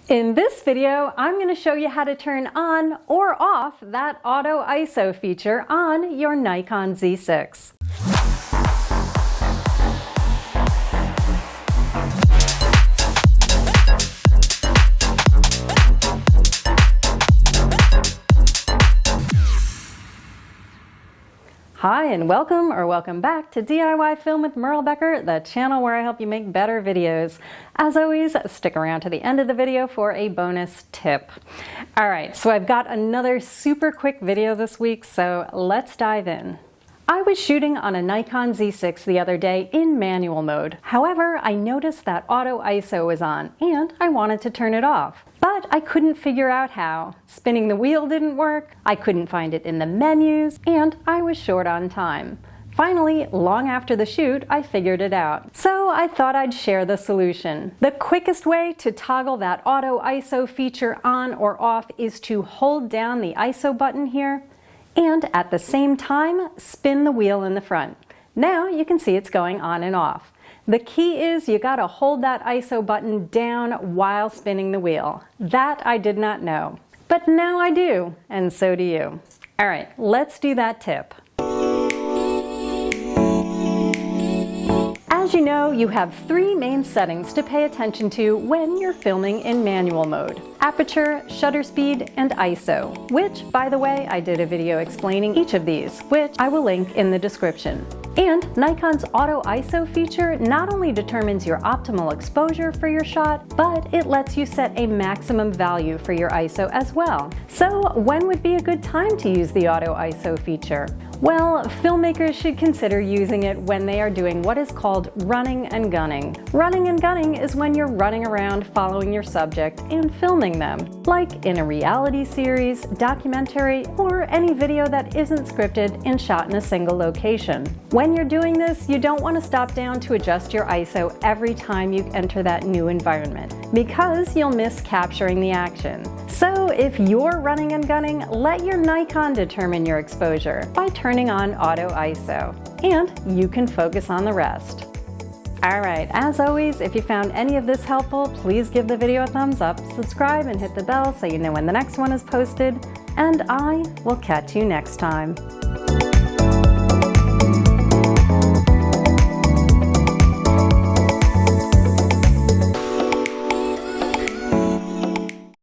In this video, I'm going to show you how to turn on or off that auto ISO feature on your Nikon Z6. Hi and welcome back to DIY Film with Merle Becker, the channel where I help you make better videos. As always, stick around to the end of the video for a bonus tip. Alright, so I've got another super quick video this week, so let's dive in. I was shooting on a Nikon Z6 the other day in manual mode. However, I noticed that auto ISO was on and I wanted to turn it off. But I couldn't figure out how. Spinning the wheel didn't work, I couldn't find it in the menus, and I was short on time. Finally, long after the shoot, I figured it out. So I thought I'd share the solution. The quickest way to toggle that auto ISO feature on or off is to hold down the ISO button here, and at the same time, spin the wheel in the front. Now you can see it's going on and off. The key is you gotta hold that ISO button down while spinning the wheel. That I did not know, but now I do, and so do you. All right, let's do that tip. As you know, you have three main settings to pay attention to when you're filming in manual mode: aperture, shutter speed, and ISO, which, by the way, I did a video explaining each of these, which I will link in the description. And Nikon's auto ISO feature not only determines your optimal exposure for your shot, but it lets you set a maximum value for your ISO as well. So when would be a good time to use the auto ISO feature? Well, filmmakers should consider using it when they are doing what is called running and gunning. Running and gunning is when you're running around following your subject and filming them, like in a reality series, documentary, or any video that isn't scripted and shot in a single location. When you're doing this, you don't want to stop down to adjust your ISO every time you enter that new environment, because you'll miss capturing the action. So if you're running and gunning, let your Nikon determine your exposure by turning on auto ISO, and you can focus on the rest. Alright, as always, if you found any of this helpful, please give the video a thumbs up, subscribe, and hit the bell so you know when the next one is posted, and I will catch you next time.